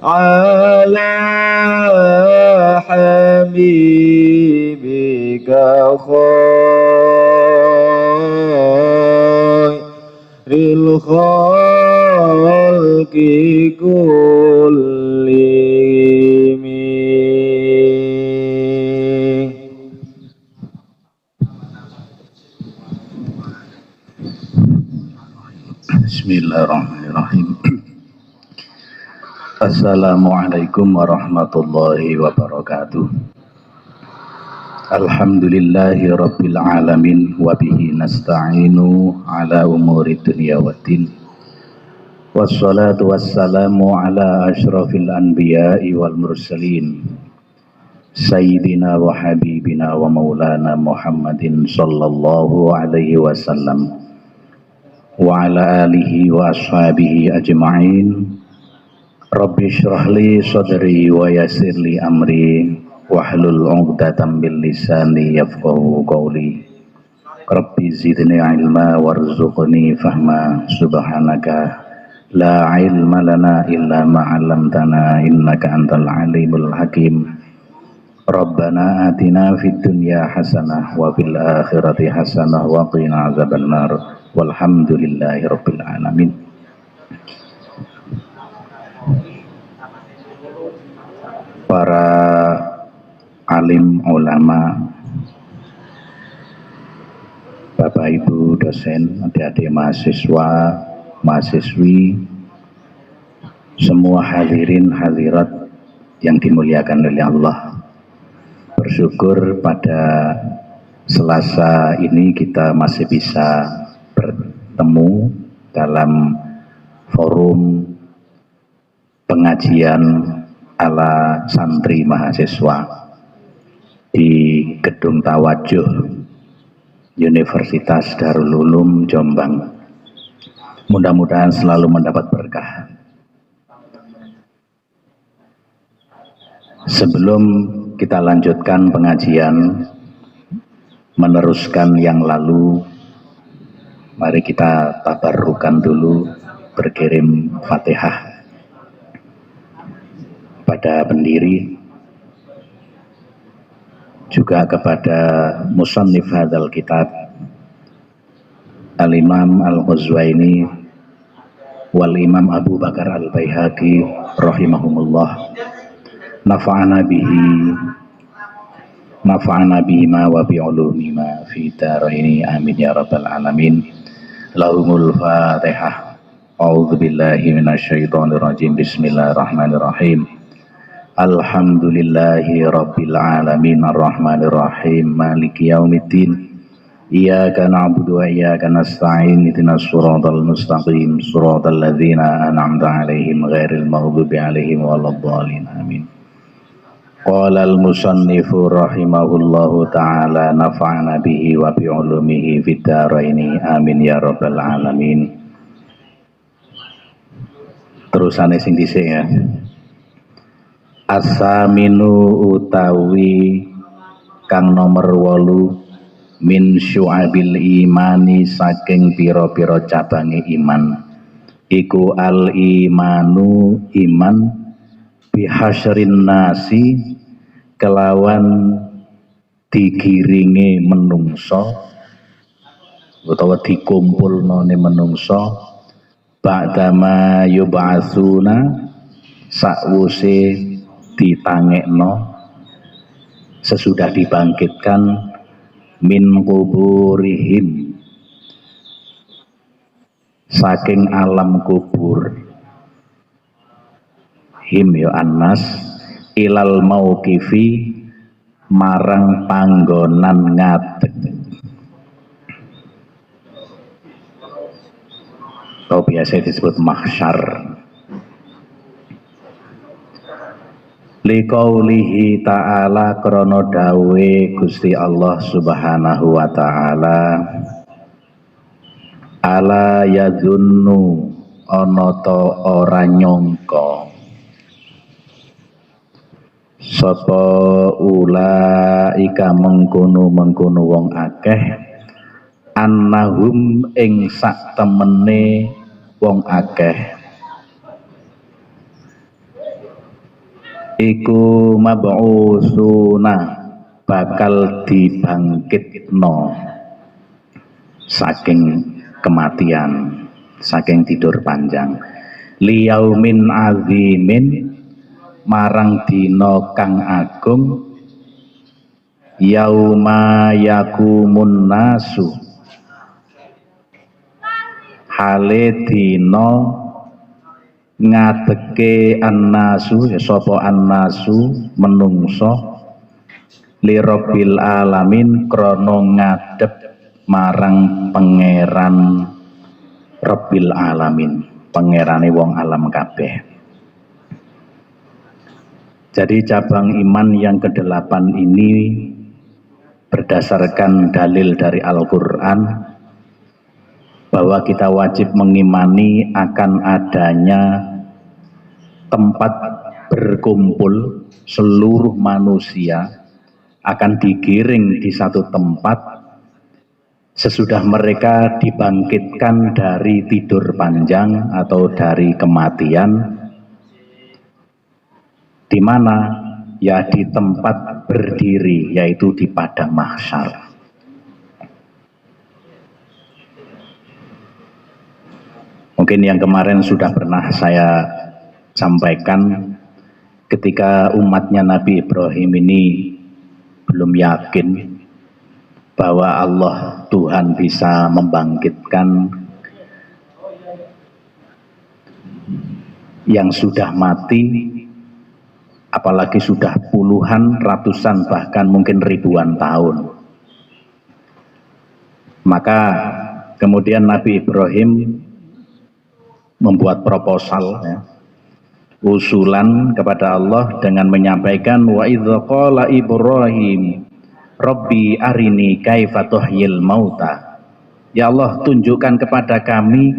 على حبيبك خير الخلق كلهم. Bismillahirrahmanirrahim. Assalamualaikum warahmatullahi wabarakatuh. Alhamdulillahi rabbil alamin wa bihi nasta'inu ala umuri dunya waddin. Wassalatu wassalamu ala asyrafil anbiya'i wal mursalin sayyidina wa habibina wa maulana Muhammadin sallallahu alaihi wasallam wa ala alihi wa ashabihi ajma'in. Rabbi syrah li sadri wa yassir li amri wahlul 'uqdatam min lisani yafqahu qawli. Rabbi zidni ilma warzuqni fahma. Subhanaka la ilma lana illa ma 'allamtana innaka antal alimul hakim. Rabbana atina fid dunya hasanah wa fil akhirati hasanah wa qina adzabannar. Walhamdulillahi rabbil alamin. Para alim ulama, Bapak Ibu dosen, adik-adik mahasiswa, mahasiswi, semua hadirin hadirat yang dimuliakan oleh Allah. Bersyukur pada Selasa ini kita masih bisa bertemu dalam forum pengajian ala santri mahasiswa di Gedung Tawajuh Universitas Darul Ulum Jombang. Mudah-mudahan selalu mendapat berkah. Sebelum kita lanjutkan pengajian, meneruskan yang lalu, mari kita tabarrukan dulu, berkirim Fatihah pada pendiri, juga kepada musannif hadzal kitab Al-Imam Al-Ghazwaini wal Imam Abu Bakar Al-Baihaqi rahimahumullah. Nafa'ana bihima wa bi'ulumima fi daraini amin ya rabbal alamin. Lahumul Fatihah. A'udzu billahi minasyaitonir rajim. Bismillahirrahmanirrahim. Alhamdulillahi rabbil alamin arrahmanir rahim maliki yaumiddin. Iyyaka na'budu wa iyyaka nasta'in ihdinas siratal mustaqim siratal ladzina an'amta 'alaihim ghairil maghdubi 'alaihim waladdallin amin. Qala al-musannifu rahimahullahu ta'ala nafa'ana bihi wa bi'ulumihi fid dharaini amin ya rabbal alamin. Terusane sing dhisik ya. As-saminu utawi kang nomor 8 min syu'abil imani saking pira-pira cabange iman iku al imanu iman bihasyrin nasi kelawan digiringe menungso utawa dikumpulnone menungso ba'dama yub'atsuna sakwuse ditangekno sesudah dibangkitkan min kuburihim saking alam kubur him ya annas ilal mauqifi marang panggonan ngadeg atau biasa disebut mahsyar. Liqaulihi ta'ala krana dawe Gusti Allah Subhanahu wa ta'ala ala yadhunnu ana ta ora nyangka sapa ulaika mengkono wong akeh annahum ing sak temene wong akeh iku mab'usuna bakal dibangkitno saking kematian, saking tidur panjang, liyaumin azimin marang dina kang agung, yauma yakumun nasu hale dina ngadeke annasu, ya sapa annasu menungso, li rabbil alamin krana ngadep marang pangeran rabbil alamin, pangerane wong alam kabeh. Jadi cabang iman yang ke-8 ini berdasarkan dalil dari Al-Quran bahwa kita wajib mengimani akan adanya tempat berkumpul seluruh manusia akan digiring di satu tempat sesudah mereka dibangkitkan dari tidur panjang atau dari kematian, di mana ya di tempat berdiri, yaitu di padang mahsyar. Mungkin yang kemarin sudah pernah saya sampaikan, ketika umatnya Nabi Ibrahim ini belum yakin bahwa Allah Tuhan bisa membangkitkan yang sudah mati, apalagi sudah puluhan, ratusan, bahkan mungkin ribuan tahun. Maka kemudian Nabi Ibrahim membuat proposal, ya, usulan kepada Allah dengan menyampaikan, wa idza qala Ibrahim Rabbi arini kaifa tuhyil mauta. Ya Allah, tunjukkan kepada kami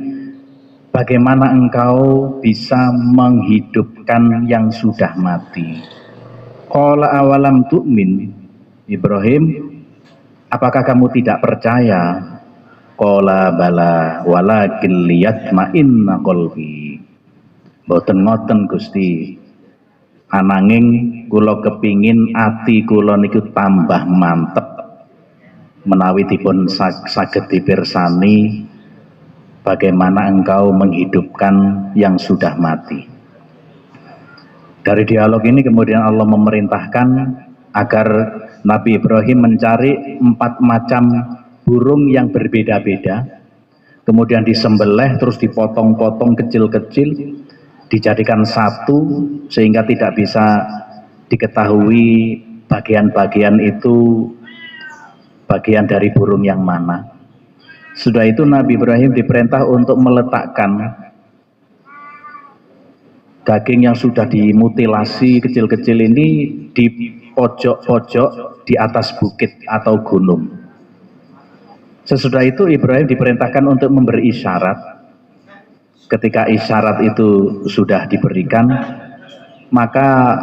bagaimana engkau bisa menghidupkan yang sudah mati. Qala awalam tu'min, Ibrahim, apakah kamu tidak percaya? Qala bala walakin liyatma'inna qalbi. Mboten ngoten Gusti, ananging kula kepingin ati kula niku tambah mantep menawi dipun saged dipirsani bagaimana engkau menghidupkan yang sudah mati. Dari dialog ini kemudian Allah memerintahkan agar Nabi Ibrahim mencari 4 macam burung yang berbeda-beda, kemudian disembelih terus dipotong-potong kecil-kecil, dijadikan satu sehingga tidak bisa diketahui bagian-bagian itu bagian dari burung yang mana. Sudah itu Nabi Ibrahim diperintah untuk meletakkan daging yang sudah dimutilasi kecil-kecil ini di pojok-pojok di atas bukit atau gunung. Sesudah itu Ibrahim diperintahkan untuk memberi isyarat. Ketika isyarat itu sudah diberikan, maka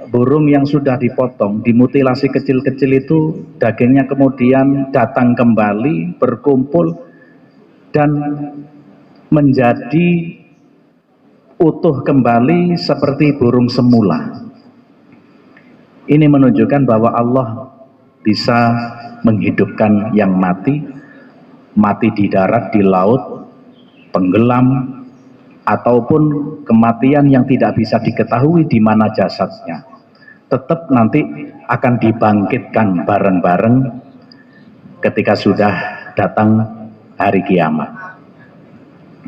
burung yang sudah dipotong, dimutilasi kecil-kecil itu, dagingnya kemudian datang kembali, berkumpul, dan menjadi utuh kembali seperti burung semula. Ini menunjukkan bahwa Allah bisa menghidupkan yang mati, mati di darat, di laut, tenggelam, ataupun kematian yang tidak bisa diketahui di mana jasadnya, tetap nanti akan dibangkitkan bareng-bareng ketika sudah datang hari kiamat.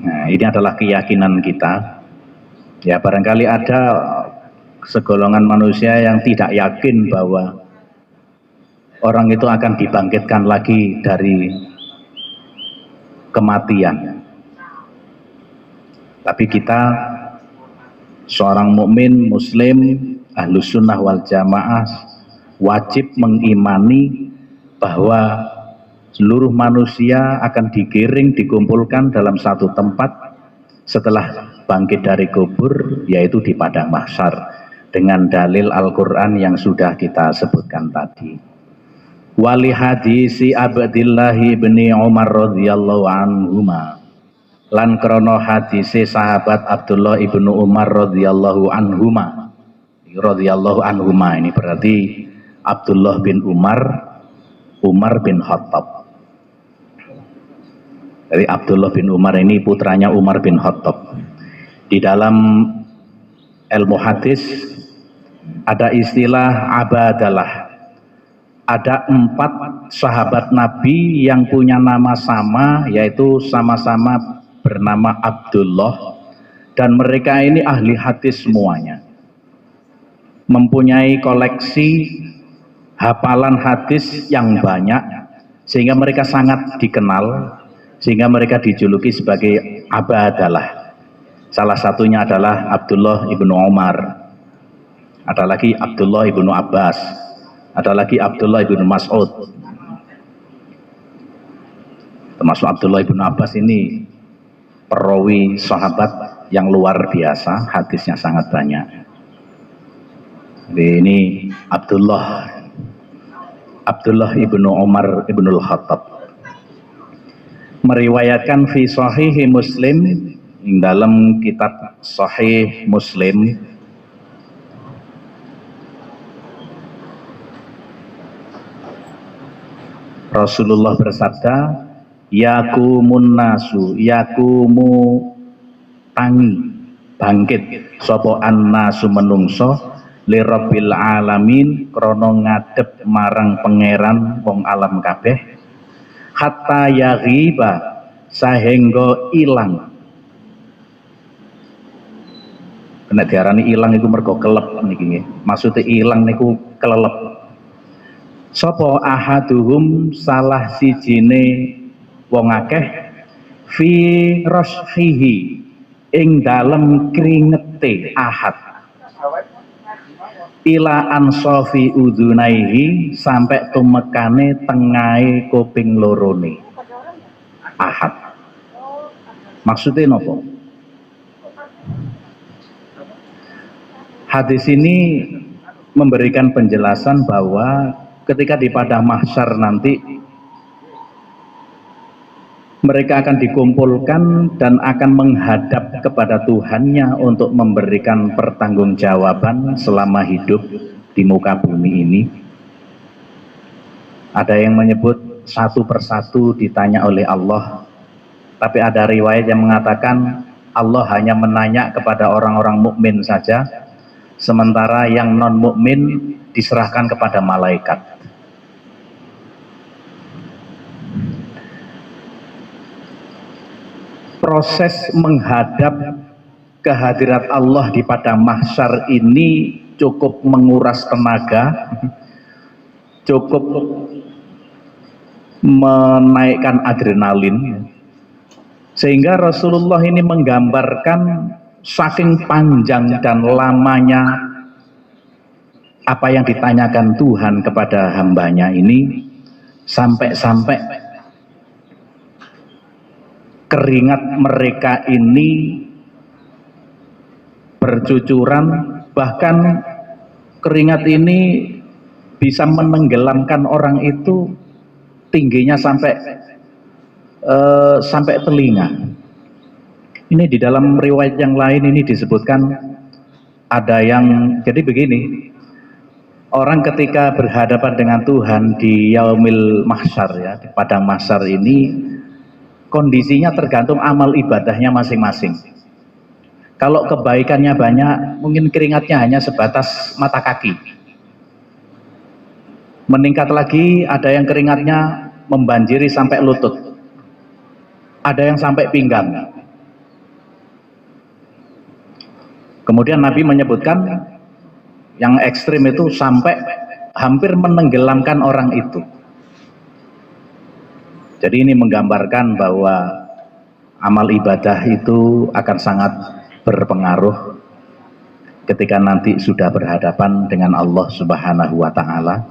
Nah, ini adalah keyakinan kita. Ya, barangkali ada segolongan manusia yang tidak yakin bahwa orang itu akan dibangkitkan lagi dari kematian. Tapi kita, seorang mukmin muslim Ahlus Sunnah wal Jamaah, wajib mengimani bahwa seluruh manusia akan digiring, dikumpulkan dalam satu tempat setelah bangkit dari kubur, yaitu di padang mahsyar, dengan dalil Al-Quran yang sudah kita sebutkan tadi. Wali hadisi Abdillahi bin Umar radhiyallahu anhuma, lan krono hadise sahabat Abdullah ibnu Umar radhiyallahu anhuma, radhiyallahu anhuma, ini berarti Abdullah bin Umar, Umar bin Khattab. Jadi Abdullah bin Umar ini putranya Umar bin Khattab. Di dalam ilmu hadis ada istilah abadalah. Ada 4 sahabat Nabi yang punya nama sama, yaitu sama-sama bernama Abdullah, dan mereka ini ahli hadis semuanya, mempunyai koleksi hafalan hadis yang banyak, sehingga mereka sangat dikenal, sehingga mereka dijuluki sebagai abadalah. Salah satunya adalah Abdullah ibnu Umar, ada lagi Abdullah ibnu Abbas, ada lagi Abdullah ibnu Mas'ud. Termasuk Abdullah ibnu Abbas ini perawi sahabat yang luar biasa, hadisnya sangat banyak. Jadi ini Abdullah ibnu Umar ibnul Khattab meriwayatkan fi Sahih Muslim, dalam kitab Sahih Muslim, Rasulullah bersabda, yakumun nasu, yakumu tangi bangkit sapa annasu menungso li rabbil alamin krana ngadep marang pangeran wong alam kabeh, hatta yaghiba sahengga ilang. Nek diarani ilang iku mergo kelep niki nggih. Maksude ilang niku kelelep. Sapa ahaduhum salah sijine wong akeh fi rashihi ing dalem kringete ahad, ila ansofi udunaihi sampai tumekane tengahe kuping lorone ahad. Maksudnya nopo? Hadis ini memberikan penjelasan bahwa ketika di padang mahsyar nanti mereka akan dikumpulkan dan akan menghadap kepada Tuhannya untuk memberikan pertanggungjawaban selama hidup di muka bumi ini. Ada yang menyebut satu persatu ditanya oleh Allah, tapi ada riwayat yang mengatakan Allah hanya menanya kepada orang-orang mukmin saja, sementara yang non mukmin diserahkan kepada malaikat. Proses menghadap kehadirat Allah di padang mahsyar ini cukup menguras tenaga, cukup menaikkan adrenalin, sehingga Rasulullah ini menggambarkan saking panjang dan lamanya apa yang ditanyakan Tuhan kepada hambanya ini, sampai-sampai keringat mereka ini bercucuran, bahkan keringat ini bisa menenggelamkan orang itu tingginya sampai telinga. Ini di dalam riwayat yang lain ini disebutkan ada yang jadi begini, orang ketika berhadapan dengan Tuhan di yaumil mahsyar, ya, di padang mahsyar ini kondisinya tergantung amal ibadahnya masing-masing. Kalau kebaikannya banyak, mungkin keringatnya hanya sebatas mata kaki. Meningkat lagi, ada yang keringatnya membanjiri sampai lutut, ada yang sampai pinggang. Kemudian Nabi menyebutkan yang ekstrim itu sampai hampir menenggelamkan orang itu. Jadi ini menggambarkan bahwa amal ibadah itu akan sangat berpengaruh ketika nanti sudah berhadapan dengan Allah Subhanahu wa Ta'ala.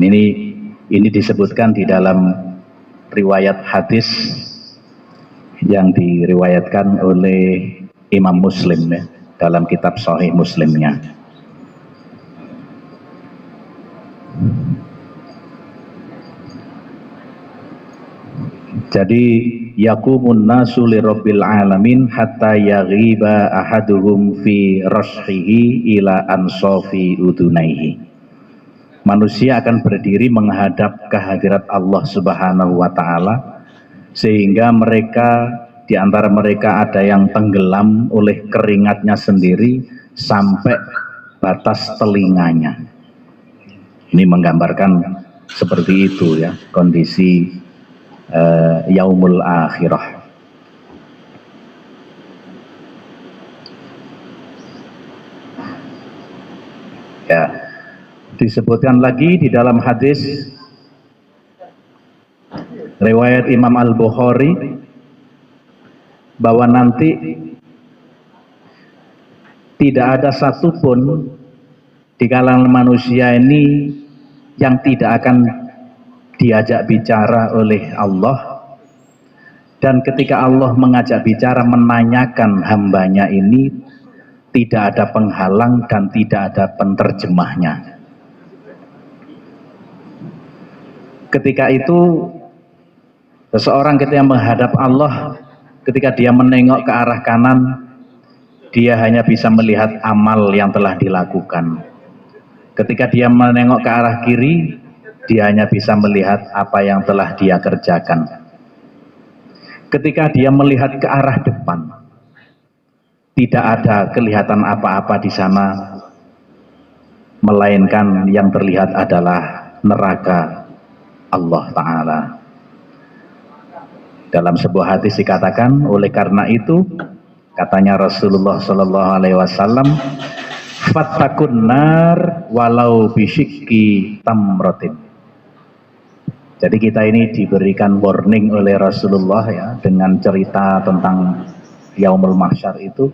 Ini disebutkan di dalam riwayat hadis yang diriwayatkan oleh Imam Muslim, ya, dalam kitab Sahih Muslimnya. Jadi yaqumun nasu li rabbil alamin hatta yaghiba ahaduhum fi rashihi ila ansofi udunaihi. Manusia akan berdiri menghadap kehadirat Allah Subhanahu wa taala sehingga mereka di antara mereka ada yang tenggelam oleh keringatnya sendiri sampai batas telinganya. Ini menggambarkan seperti itu ya kondisi yaumul akhirah. Ya, disebutkan lagi di dalam hadis riwayat Imam Al-Bukhari bahwa nanti tidak ada satupun di kalangan manusia ini yang tidak akan diajak bicara oleh Allah, dan ketika Allah mengajak bicara menanyakan hambanya ini tidak ada penghalang dan tidak ada penterjemahnya. Ketika itu seseorang ketika menghadap Allah, ketika dia menengok ke arah kanan, dia hanya bisa melihat amal yang telah dilakukan. Ketika dia menengok ke arah kiri, dia hanya bisa melihat apa yang telah dia kerjakan. Ketika dia melihat ke arah depan, tidak ada kelihatan apa-apa di sana, melainkan yang terlihat adalah neraka Allah Ta'ala. Dalam sebuah hadis dikatakan, oleh karena itu, katanya Rasulullah Sallallahu Alaihi Wasallam, fattakun nar walau bisyikki tamrotin. Jadi kita ini diberikan warning oleh Rasulullah ya dengan cerita tentang yaumul mahsyar itu,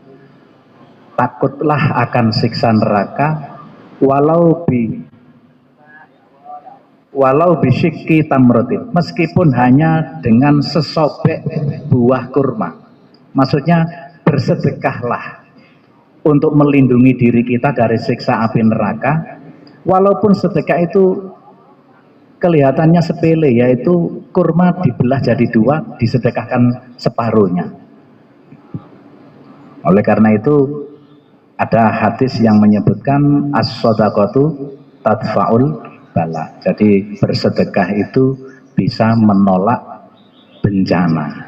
takutlah akan siksa neraka walau bisyikki tamrotin, meskipun hanya dengan sesobek buah kurma. Maksudnya bersedekahlah untuk melindungi diri kita dari siksa api neraka, walaupun sedekah itu kelihatannya sepele, yaitu kurma dibelah jadi dua, disedekahkan separuhnya. Oleh karena itu ada hadis yang menyebutkan as-shadaqatu tadfa'ul bala. Jadi bersedekah itu bisa menolak bencana.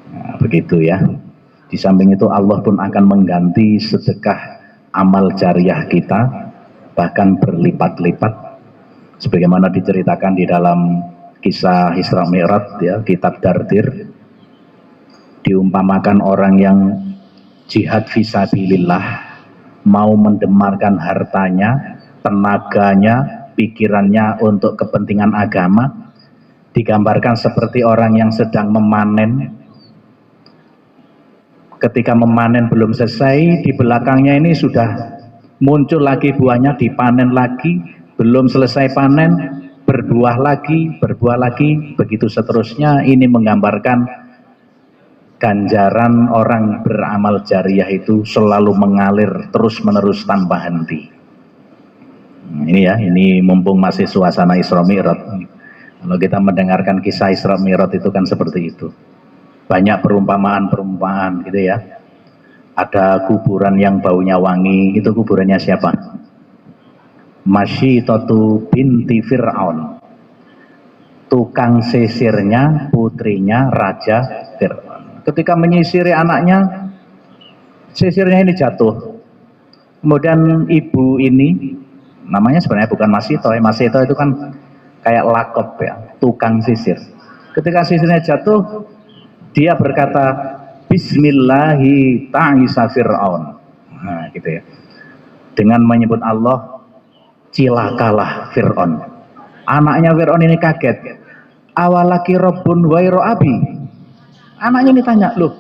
Nah, begitu ya. Di samping itu Allah pun akan mengganti sedekah amal jariah kita bahkan berlipat-lipat, sebagaimana diceritakan di dalam kisah Isra Mi'raj ya, kitab Dardir. Diumpamakan orang yang jihad fisabilillah, mau mendemarkan hartanya, tenaganya, pikirannya untuk kepentingan agama, digambarkan seperti orang yang sedang memanen. Ketika memanen belum selesai, di belakangnya ini sudah muncul lagi buahnya, dipanen lagi, belum selesai panen, berbuah lagi, begitu seterusnya. Ini menggambarkan ganjaran orang beramal jariah itu selalu mengalir terus-menerus tanpa henti. Ini ya, ini mumpung masih suasana Isra Mi'raj. Kalau kita mendengarkan kisah Isra Mi'raj itu kan seperti itu. Banyak perumpamaan-perumpamaan gitu ya. Ada kuburan yang baunya wangi, itu kuburannya siapa? Masyitatu binti Fir'aun, tukang sisirnya putrinya Raja Fir'aun. Ketika menyisiri anaknya, sisirnya ini jatuh. Kemudian ibu ini, namanya sebenarnya bukan Masito, Masito itu kan kayak lakop ya, tukang sisir. Ketika sisirnya jatuh, dia berkata, Bismillahi ta'isa Fir'aun. Nah gitu ya. Dengan menyebut Allah, cilakalah Fir'aun. Anaknya Fir'aun ini kaget. Awalaki Rabbun wairu abi. Anaknya ini tanya, loh,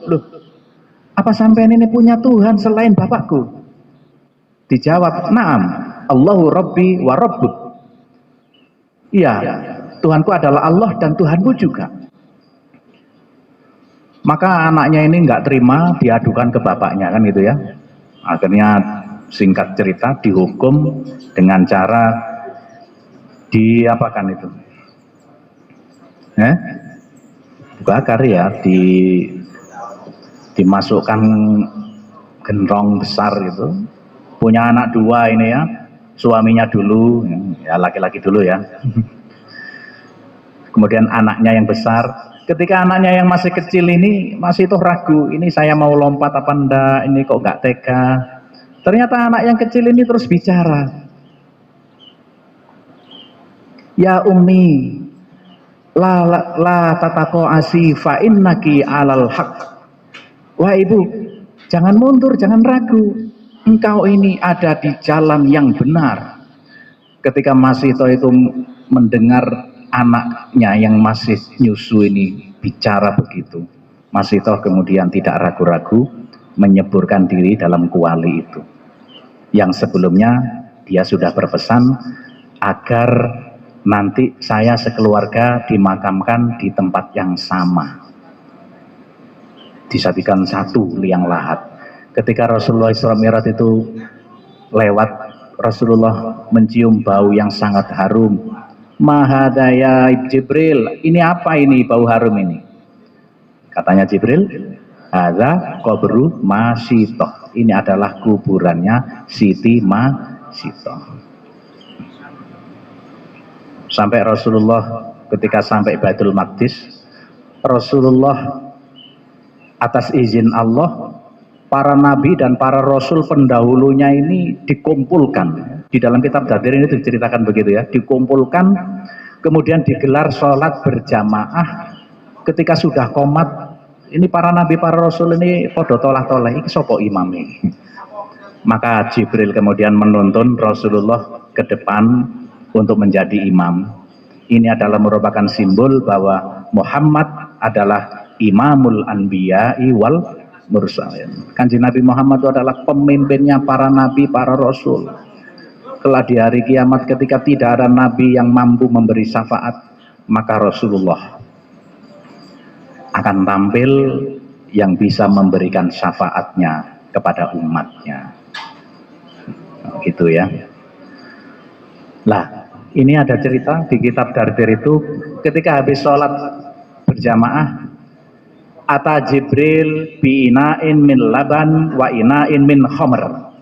apa sampean ini punya Tuhan selain bapakku? Dijawab, na'am, Allahu Rabbi wa Rabbuk. Iya, Tuhanku adalah Allah dan Tuhanmu juga. Maka anaknya ini nggak terima, diadukan ke bapaknya kan gitu ya. Akhirnya singkat cerita dihukum dengan cara diapakan itu? dibakar ya, dimasukkan gendrong besar gitu. Punya anak 2 ini ya, suaminya dulu, ya laki-laki dulu ya. Kemudian anaknya yang besar. Ketika anaknya yang masih kecil ini masih tuh ragu, ini saya mau lompat apa enggak, ini kok nggak tega. Ternyata anak yang kecil ini terus bicara. Ya ummi, la tatako asi fa innaki alal haq. Wah ibu, jangan mundur, jangan ragu. Engkau ini ada di jalan yang benar. Ketika Masito itu mendengar anaknya yang masih nyusu ini bicara begitu, Masito kemudian tidak ragu-ragu menyeburkan diri dalam kuali itu. Yang sebelumnya dia sudah berpesan agar nanti saya sekeluarga dimakamkan di tempat yang sama, disapikan satu liang lahat. Ketika Rasulullah Isra Mi'raj itu lewat, Rasulullah mencium bau yang sangat harum. Mahadaya Jibril, ini apa ini bau harum ini? Katanya Jibril, hadza qabru Masitoh, ini adalah kuburannya Siti Masitoh. Sampai Rasulullah ketika sampai Baitul Maqdis, Rasulullah atas izin Allah, para nabi dan para rasul pendahulunya ini dikumpulkan. Di dalam kitab Jadir ini diceritakan begitu ya, dikumpulkan, kemudian digelar sholat berjamaah. Ketika sudah qomat, ini para nabi, para rasul ini podo tolah-tolah, ini sopo imami. Maka Jibril kemudian menuntun Rasulullah ke depan untuk menjadi imam. Ini adalah merupakan simbol bahwa Muhammad adalah imamul anbiya'i wal mursalin. Kanjeng Nabi Muhammad itu adalah pemimpinnya para nabi, para rasul. Kelak di hari kiamat ketika tidak ada nabi yang mampu memberi syafaat, maka Rasulullah akan tampil yang bisa memberikan syafaatnya kepada umatnya. Gitu ya. Lah, ini ada cerita di kitab Dardir itu, ketika habis sholat berjamaah, ata Jibril bi ina'in min laban wa ina'in min khamr.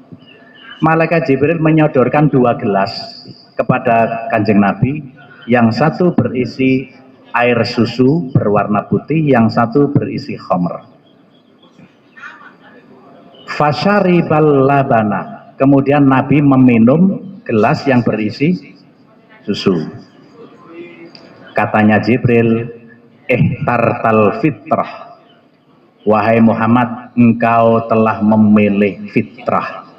Malaikat Jibril menyodorkan 2 gelas kepada Kanjeng Nabi, yang satu berisi air susu berwarna putih, yang satu berisi khamr. Fasyaribal labana, kemudian Nabi meminum gelas yang berisi susu. Katanya Jibril, ihtartal fitrah, wahai Muhammad, engkau telah memilih fitrah.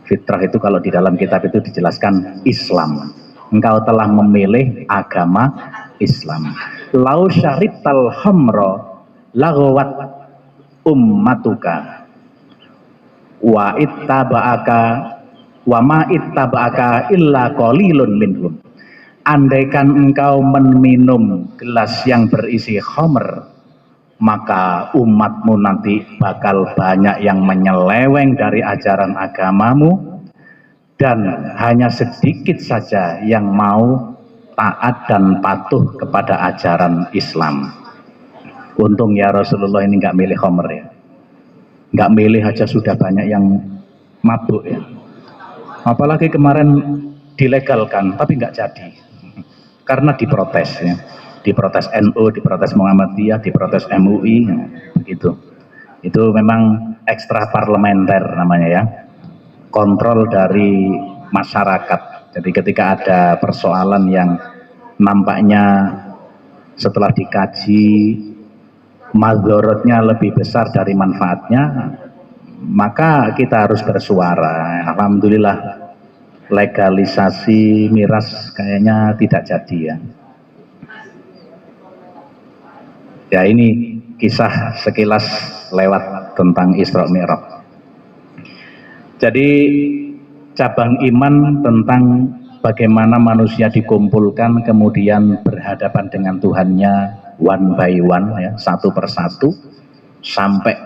Fitrah itu kalau di dalam kitab itu dijelaskan Islam. Engkau telah memilih agama Islam. Lau syaribtal khamra laghawat ummatuka wa ittaba'aka wa ma ittaba'aka illa qalilun minhum. Andaikan engkau meminum gelas yang berisi khamr, maka umatmu nanti bakal banyak yang menyeleweng dari ajaran agamamu, dan hanya sedikit saja yang mau taat dan patuh kepada ajaran Islam. Untung ya Rasulullah ini nggak milih khamr ya, nggak milih aja sudah banyak yang mabuk ya. Apalagi kemarin dilegalkan tapi nggak jadi karena diprotes ya. Diprotes NU, diprotes Muhammadiyah, diprotes MUI, begitu. Itu memang ekstra parlementer namanya ya, kontrol dari masyarakat. Jadi ketika ada persoalan yang nampaknya setelah dikaji madorotnya lebih besar dari manfaatnya, maka kita harus bersuara. Alhamdulillah legalisasi miras kayaknya tidak jadi ya. Ya ini kisah sekilas lewat tentang Isra Mi'raj. Jadi cabang iman tentang bagaimana manusia dikumpulkan kemudian berhadapan dengan Tuhannya one by one ya, satu persatu, sampai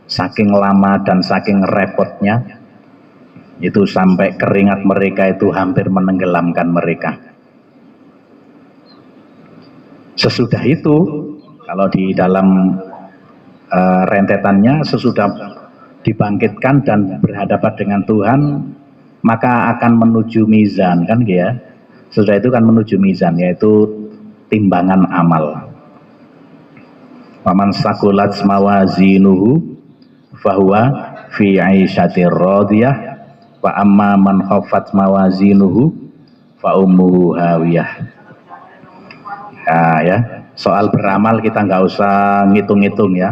saking lama dan saking repotnya itu sampai keringat mereka itu hampir menenggelamkan mereka. Sesudah itu Kalau di dalam rentetannya sesudah dibangkitkan dan berhadapan dengan Tuhan, maka akan menuju mizan, kan ya. Setelah itu kan menuju mizan, yaitu timbangan amal. Waman sakulat mawazinuhu fahuwa fi 'aisyatir radiyah wa amma man khaffat mawazinuhu fa ummuhu hawiyah. Ya, soal beramal kita nggak usah ngitung-ngitung ya.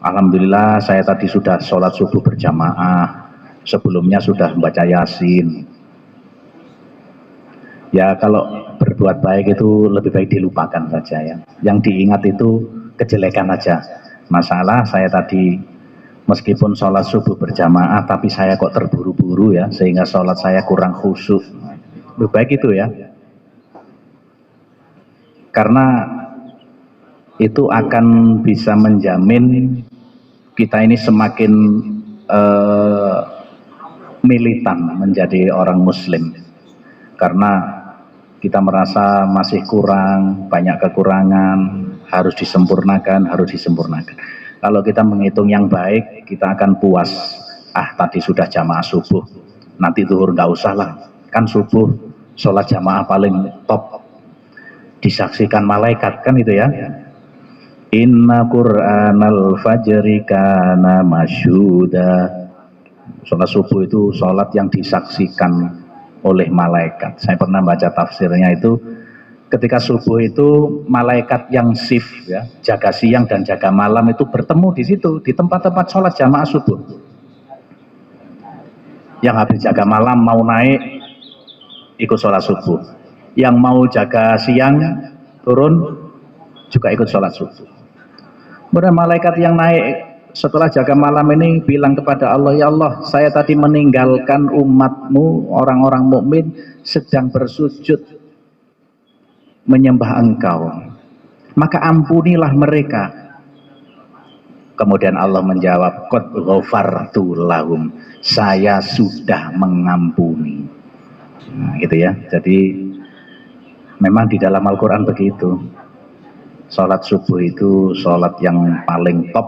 Alhamdulillah saya tadi sudah sholat subuh berjamaah, sebelumnya sudah membaca Yasin. Ya kalau berbuat baik itu lebih baik dilupakan saja ya. Yang diingat itu kejelekan aja. Masalah saya tadi meskipun sholat subuh berjamaah tapi saya kok terburu-buru ya, sehingga sholat saya kurang khusyuk. Lebih baik itu ya. Karena itu akan bisa menjamin kita ini semakin militan menjadi orang muslim. Karena kita merasa masih kurang, banyak kekurangan, harus disempurnakan. Kalau kita menghitung yang baik, kita akan puas. Tadi sudah jamaah subuh, nanti zuhur nggak usah lah. Kan subuh, sholat jamaah paling top. Disaksikan malaikat, kan itu ya. Inna Qur'anal fajri kana masyhuda. Sholat subuh itu sholat yang disaksikan oleh malaikat. Saya pernah baca tafsirnya itu, ketika subuh itu malaikat yang shift ya, jaga siang dan jaga malam itu bertemu di situ, di tempat-tempat sholat jamaah subuh. Yang habis jaga malam mau naik ikut sholat subuh, yang mau jaga siang turun juga ikut sholat subuh. Kemudian malaikat yang naik setelah jaga malam ini bilang kepada Allah, ya Allah, saya tadi meninggalkan umatmu, orang-orang mukmin sedang bersujud menyembah engkau, maka ampunilah mereka. Kemudian Allah menjawab, qad ghafartu lahum, saya sudah mengampuni. Nah, gitu ya. Jadi memang di dalam Al-Quran begitu. Sholat subuh itu sholat yang paling top,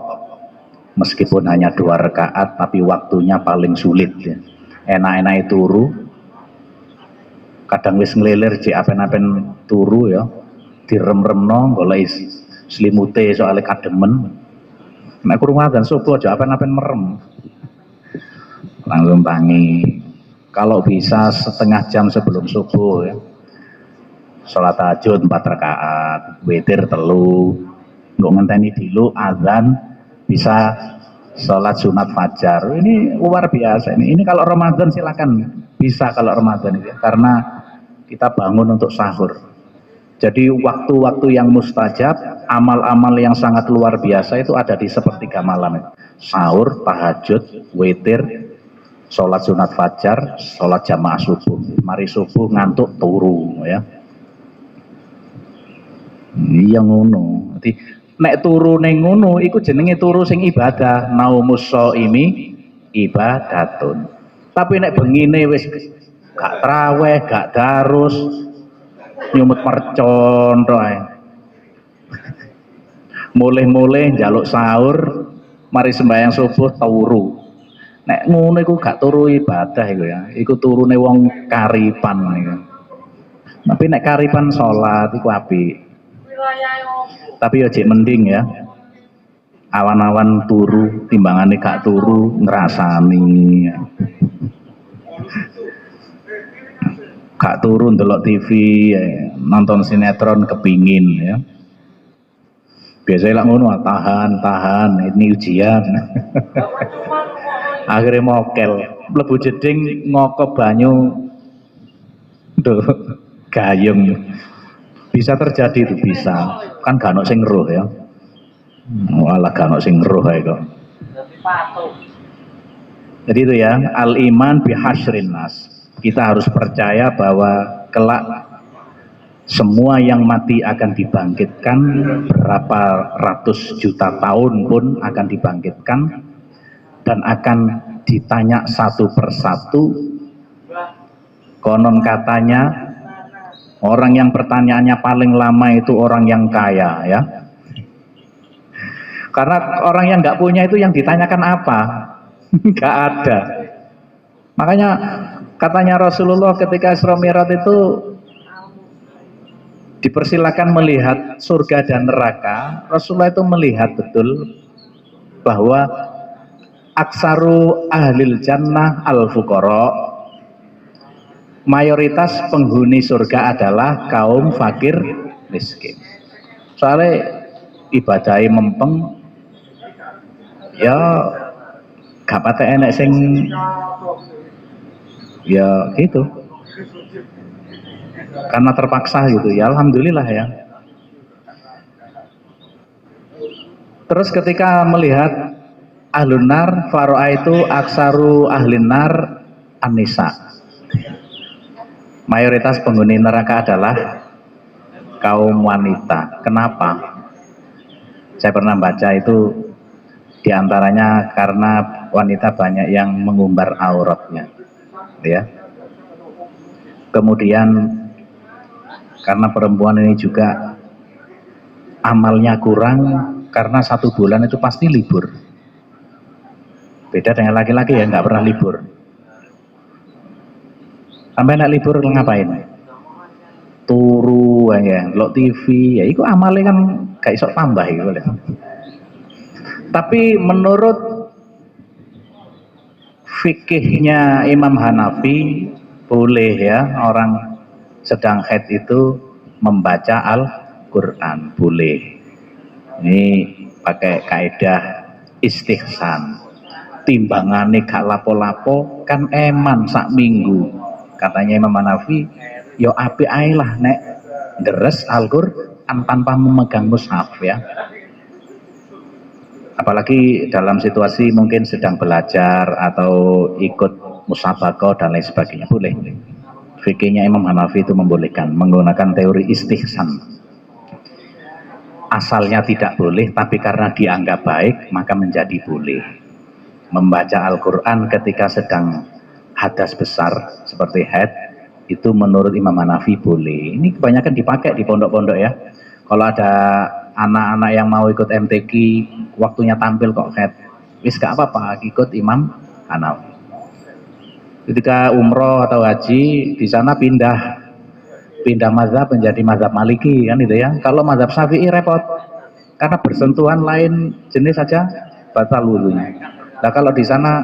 meskipun hanya 2 rakaat tapi waktunya paling sulit ya. Enak-enak turu, kadang wis ngelilir di apen-apen turu ya, direm-remno golek selimute soalnya kademen. Nek krungu adzan subuh aja apen-apen merem, langsung tangi. Kalau bisa setengah jam sebelum subuh ya, sholat tahajud 4 rakaat, witir 3, nggak ngenteni dulu azan, bisa sholat sunat fajar. Ini luar biasa ini. Ini kalau Ramadan silakan bisa kalau Ramadan itu, karena kita bangun untuk sahur. Jadi waktu-waktu yang mustajab, amal-amal yang sangat luar biasa itu ada di sepertiga malam. Sahur, tahajud, witir, sholat sunat fajar, sholat jamaah subuh. Mari subuh ngantuk turu ya. Iya ngono. Jadi nek turu ning ngono iku jenenge turu sing ibadah. Naumus shaimi ibadatun. Tapi nek bengine wis gak traweh, gak darus, nyumut mercon ae. Mulih-mulih njaluk sahur, mari sembahyang subuh turu. Nek ngono iku gak turu ibadah iku ya. Iku turune wong karipan iku. Tapi nek karipan salat iku apik. Tapi ya cek mending ya, awan-awan turu timbangannya gak turu ngerasani, gak turu ndelok TV ya, nonton sinetron kepingin ya. Biasanya lah ngono, tahan ini ujian. Akhirnya mokel mlebu jeding ngokop banyu tuh gayung. Bisa terjadi itu, bisa. Kan gak ono sing roh ya. Walah gak ono sing roh ae kok. Jadi itu ya, al-iman bihasyrin nas. Kita harus percaya bahwa kelak semua yang mati akan dibangkitkan, berapa ratus juta tahun pun akan dibangkitkan dan akan ditanya satu persatu. Konon katanya orang yang pertanyaannya paling lama itu orang yang kaya ya. Karena orang yang nggak punya itu yang ditanyakan apa? Nggak ada. Makanya katanya Rasulullah ketika Isra Mi'raj itu dipersilakan melihat surga dan neraka. Rasulullah itu melihat betul bahwa aksaru ahlil jannah al fuqara, mayoritas penghuni surga adalah kaum fakir miskin. Soalnya ibadahnya mempeng, ya gak patek enek sing ya gitu, karena terpaksa gitu ya, alhamdulillah ya. Terus ketika melihat ahlun nar, faro'a itu aksaru ahlin nar an-nisa, mayoritas penghuni neraka adalah kaum wanita. Kenapa? Saya pernah baca itu diantaranya karena wanita banyak yang mengumbar auratnya, ya. Kemudian karena perempuan ini juga amalnya kurang, karena 1 bulan itu pasti libur. Beda dengan laki-laki ya, nggak pernah libur. Sampai nak libur ngapain? Turu ya, lo TV ya, itu amalnya kan gak iso tambah gitu. Tapi menurut fikihnya Imam Hanafi boleh ya orang sedang haid itu membaca Al-Quran, boleh. Ini pakai kaidah istihsan, timbangannya gak lapo-lapo kan eman sak minggu. Katanya Imam Hanafi, yo api ailah nek deres Al-Quran tanpa memegang mushaf ya. Apalagi dalam situasi mungkin sedang belajar atau ikut musabaqah dan lain sebagainya, boleh. Fikihnya Imam Hanafi itu membolehkan menggunakan teori istihsan. Asalnya tidak boleh, tapi karena dianggap baik maka menjadi boleh. Membaca Al-Quran ketika sedang hadas besar seperti haid itu menurut Imam Hanafi boleh. Ini kebanyakan dipakai di pondok-pondok ya. Kalau ada anak-anak yang mau ikut MTQ, waktunya tampil kok haid, wis gak apa-apa, ikut Imam Hanafi. Ketika umroh atau haji di sana pindah mazhab menjadi mazhab Maliki kan itu ya. Kalau mazhab Syafi'i repot karena bersentuhan lain jenis saja batal wudunya. Nah kalau di sana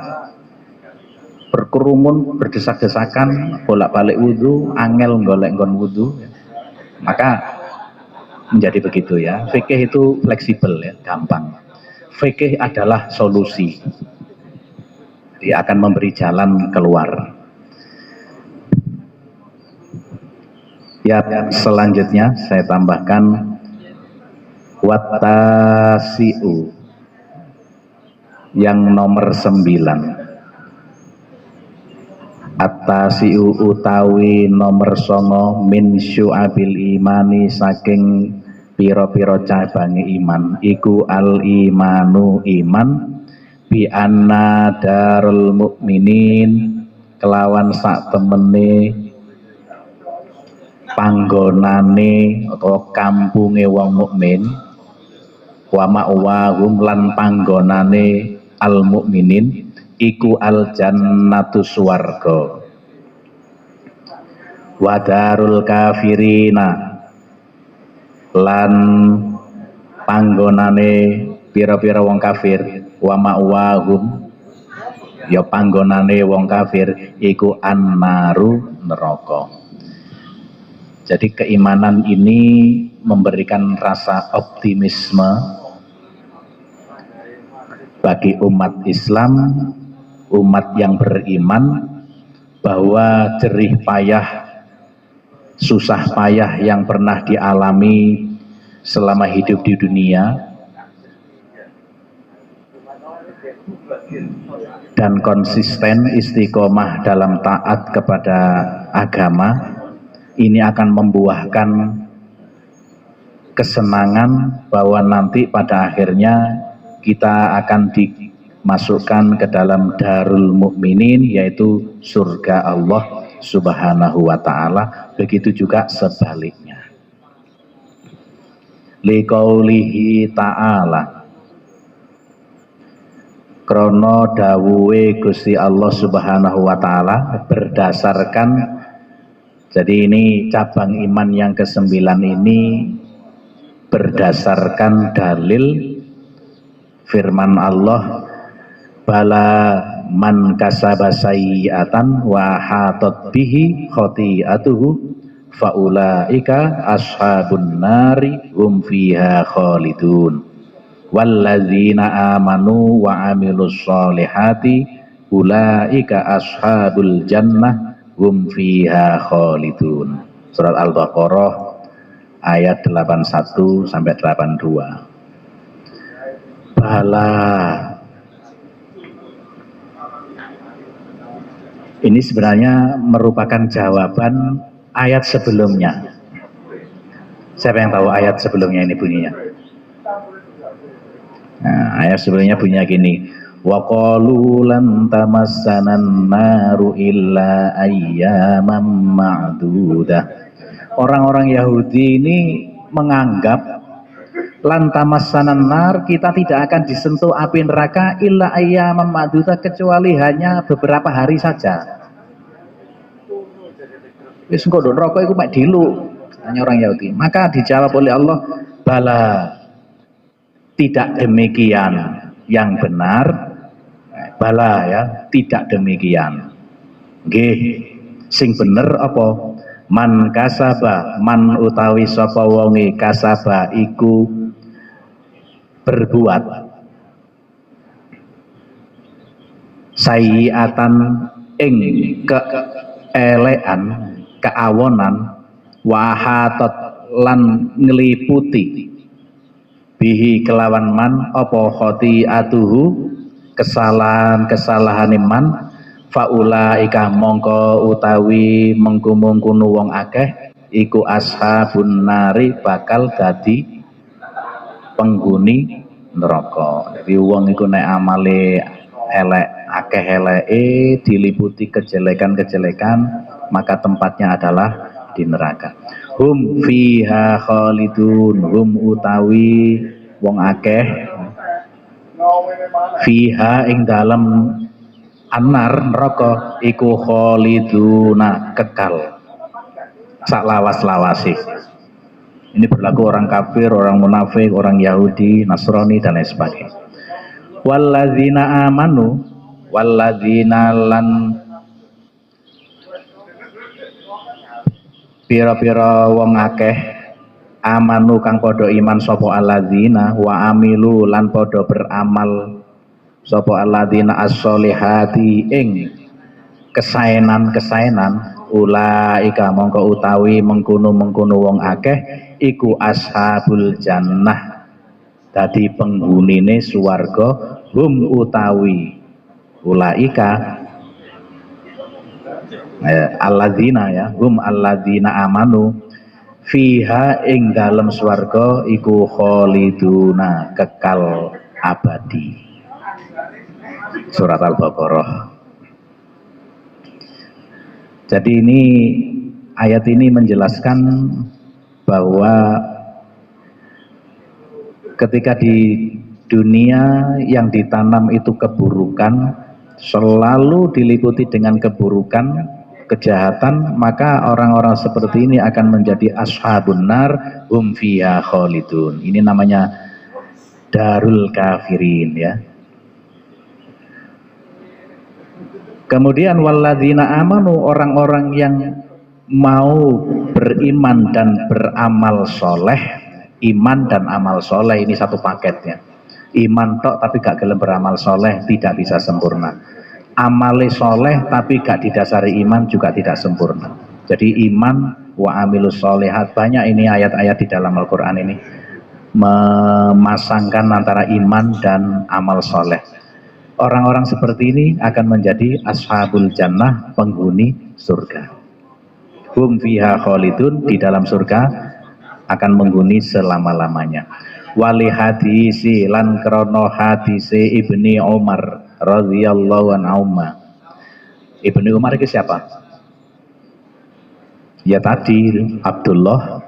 berkerumun, berdesak-desakan, bolak-balik wudhu, angel golek nggon wudhu, maka menjadi begitu ya. Fikih itu fleksibel ya, gampang. Fikih adalah solusi, dia akan memberi jalan keluar. Ya, selanjutnya saya tambahkan wattasi'u yang nomor 9. At-tasi'u utawi nomor 9 min syu'abil imani, saking piro-piro cabange iman, iku al imanu iman, bi anna darul mukminin, kelawan sak temene panggonane atau kampunge wong mukmin, wa ma'wahum lan panggonane al mukminin iku al jannatu swarga, wa darul kafirina lan panggonane pira-pira wong kafir, wa ma'wahum ya panggonane wong kafir iku annaru, neraka. Jadi keimanan ini memberikan rasa optimisme bagi umat Islam, umat yang beriman, bahwa jerih payah, susah payah yang pernah dialami selama hidup di dunia dan konsisten istiqomah dalam taat kepada agama, ini akan membuahkan kesenangan bahwa nanti pada akhirnya kita akan dimasukkan ke dalam darul mukminin, yaitu surga Allah Subhanahu wa ta'ala. Begitu juga sebaliknya. Liqaulihi ta'ala, krono dawuhe Gusti Allah Subhanahu wa taala berdasarkan, jadi ini cabang iman yang ke-9 ini berdasarkan dalil firman Allah, bala man kasaba sayyi'atan wa hatat bihi khati'atuhu faulaika ashabun nari hum fiha khalidun walladzina amanu wa amilus solihati ulaika ashabul jannah hum fiha khalidun. Surat Al-Baqarah ayat 81 sampai 82. Bala, ini sebenarnya merupakan jawaban ayat sebelumnya. Siapa yang tahu ayat sebelumnya ini bunyinya? Nah, ayat sebelumnya bunyinya gini, wa qalu lan tamassanan naru illa ayyaman ma'dudah. Orang-orang Yahudi ini menganggap lan tamassanan nar, kita tidak akan disentuh api neraka illa ayyaman ma'dudah, kecuali hanya beberapa hari saja. Wis engko ndok neraka iku mek dilu, hanya orang Yahudi. Maka dijawab oleh Allah, bala, tidak demikian yang benar. Bala ya, tidak demikian. Nggih, sing bener apa? Man kasaba, man utawi sapa wonge kasaba iku berbuat sayyiatan ing keelekan, keawonan, wahatot lan ngliputi bihi kelawan man apa khati'atuhu, kesalahan man, faulaika mongko utawi mengkumu-kunu wong akeh iku ashabun nari, bakal dadi penghuni neraka. Jadi wong iku nek amale elek, akeh eleke, diliputi kejelekan-kejelekan, maka tempatnya adalah di neraka. Hum fiha khalidun, hum utawi wong akeh fiha ing dalem anar neraka iku khaliduna, kekal sak lawas-lawase. Ini berlaku orang kafir, orang munafik, orang Yahudi, Nasrani dan lain sebagainya. Walladzina amanu, walladzina lan pira-pira wong akeh amanu kang padha iman sapa alladzina, wa amilu lan padha beramal sapa alladzina as-solihati ing kesaenan-kesaenan, ulaika mongko utawi mengkono-mengkono wong akeh iku ashabul jannah, dadi penghunine swarga, hum utawi ulaika alladzina ya, hum alladzina amanu fiha ing dalem swarga iku khaliduna, kekal abadi. Surat Al-Baqarah. Jadi ini ayat ini menjelaskan bahwa ketika di dunia yang ditanam itu keburukan, selalu diliputi dengan keburukan, kejahatan, maka orang-orang seperti ini akan menjadi ashabun nar hum fiha khalidun. Ini namanya darul kafirin ya. Kemudian walladzina amanu, orang-orang yang mau beriman dan beramal soleh. Iman dan amal soleh ini satu paketnya. Iman tok tapi gak gelem beramal soleh tidak bisa sempurna. Amale soleh tapi gak didasari iman juga tidak sempurna. Jadi iman wa amilus solehat, banyak ini ayat-ayat di dalam Al-Quran ini memasangkan antara iman dan amal soleh. Orang-orang seperti ini akan menjadi ashabul jannah, penghuni surga. Hum fiha khalidun, di dalam surga akan menghuni selama-lamanya. Wali hadisi lan krono hadisi Ibni Umar radhiyallahu anhu. Ibni Umar itu siapa? Ya tadi Abdullah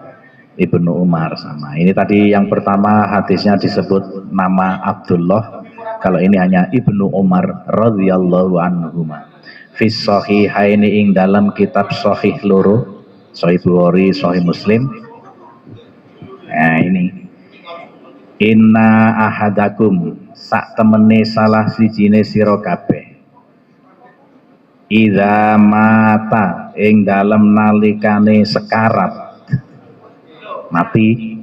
Ibnu Umar sama. Ini tadi yang pertama hadisnya disebut nama Abdullah, kalau ini hanya Ibnu Umar radhiyallahu anhuma. Fi sahihaini ing dalam kitab sahih loro, Sahih Bukhari, Sahih Muslim. Nah ini, inna ahadakum sak temene salah sijine sira kabeh, idza mata ing dalem nalikane sekarat mati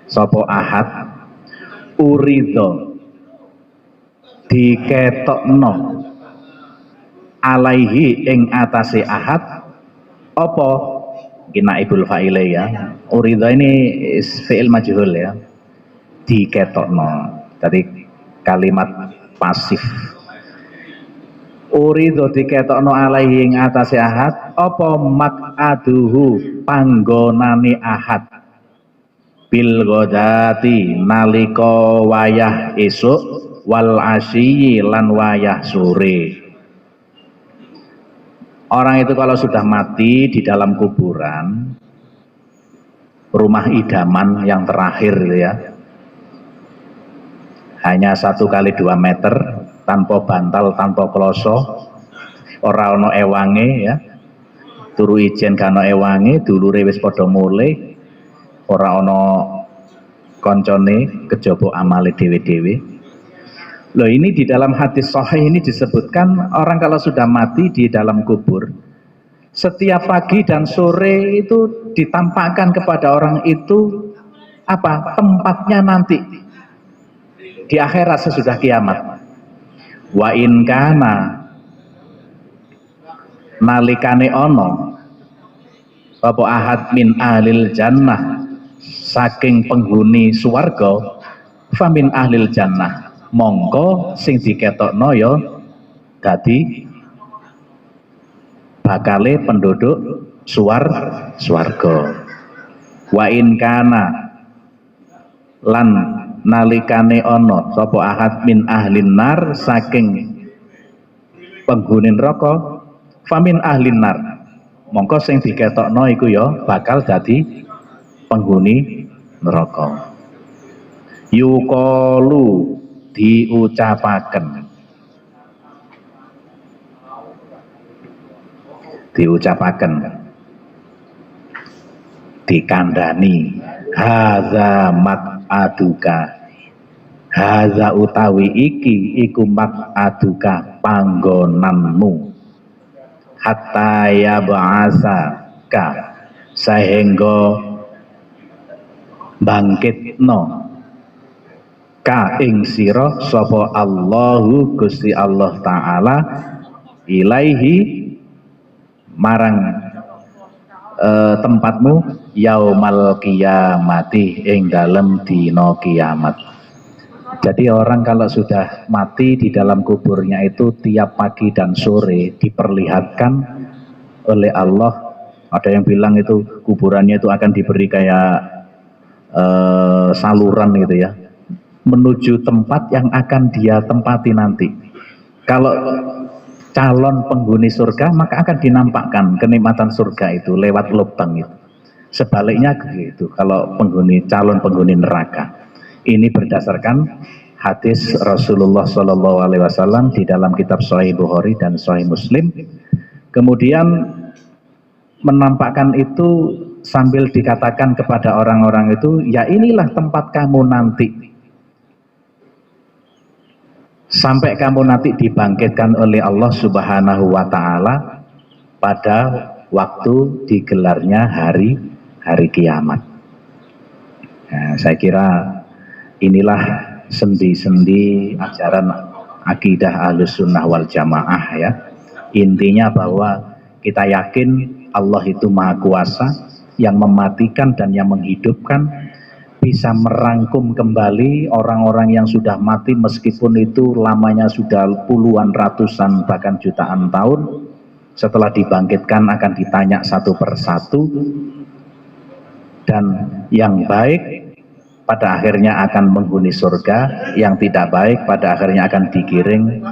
sapa ahad, urido diketokno alaihi ing atase ahad apa naibul fa'ile ya. Urido ini fi'il majhul ya, diketokno tadi kalimat pasif. Urido diketokno alaihi ing atase ahad apa maq'aduhu panggonane ahad bil ghadati nalika wayah esuk wal asyi lan wayah sore. Orang itu kalau sudah mati di dalam kuburan, rumah idaman yang terakhir ya, hanya 1 kali 2 meter, tanpa bantal, tanpa kloso, ora ono ewange ya, turu ijen kano ewange, dulure wis padha mulih, ora ono koncone kejaba amale dhewe-dhewe. Loh, ini di dalam hadis sahih ini disebutkan orang kalau sudah mati di dalam kubur, setiap pagi dan sore itu ditampakkan kepada orang itu apa tempatnya nanti di akhirat sesudah kiamat. Wa in kana nalikane ono apa ahad min ahlil jannah saking penghuni swarga, famin ahlil jannah mongko sing diketokno ya dadi bakale penduduk swarga. Wa in kana lan nalikane ana sapa ahad min ahlin nar saking penghuni neraka, famin ahlin nar mongko sing diketokno iku ya bakal dadi penghuni neraka. Yuqalu diucapaken dikandani hadza maq'aduka, hadza utawi iki iku maq'aduka panggonanmu, hatta yab'asa ka sehingga bangkitno ka ing sira sapa Allahu Gusti Allah taala ilaihi marang tempatmu yaumal qiyamati ing dalem dina kiamat. Jadi orang kalau sudah mati di dalam kuburnya itu tiap pagi dan sore diperlihatkan oleh Allah. Ada yang bilang itu kuburannya itu akan diberi kayak saluran gitu ya, menuju tempat yang akan dia tempati nanti. Kalau calon penghuni surga maka akan dinampakkan kenikmatan surga itu lewat lubang itu. Sebaliknya gitu kalau calon penghuni neraka. Ini berdasarkan hadis Rasulullah SAW di dalam kitab Sahih Bukhari dan Sahih Muslim. Kemudian menampakkan itu sambil dikatakan kepada orang-orang itu, ya inilah tempat kamu nanti. Sampai kamu nanti dibangkitkan oleh Allah Subhanahu wa Ta'ala pada waktu digelarnya hari kiamat. Nah, saya kira inilah sendi-sendi ajaran akidah Ahlus Sunnah wal Jamaah ya. Intinya bahwa kita yakin Allah itu Maha Kuasa yang mematikan dan yang menghidupkan, bisa merangkum kembali orang-orang yang sudah mati meskipun itu lamanya sudah puluhan, ratusan, bahkan jutaan tahun. Setelah dibangkitkan akan ditanya satu persatu, dan yang baik pada akhirnya akan menghuni surga, yang tidak baik pada akhirnya akan digiring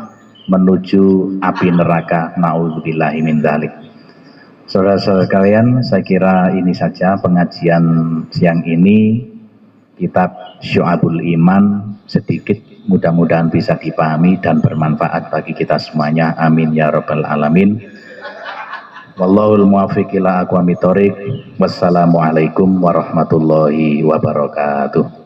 menuju api neraka. Na'udzubillahi min dzalik. Saudara-saudara kalian, saya kira ini saja pengajian siang ini. Kitab Syu'abul Iman sedikit mudah-mudahan bisa dipahami dan bermanfaat bagi kita semuanya. Amin ya rabbal alamin. Wallahul muwaffiq ila aqwamit thoriq. Wassalamualaikum warahmatullahi wabarakatuh.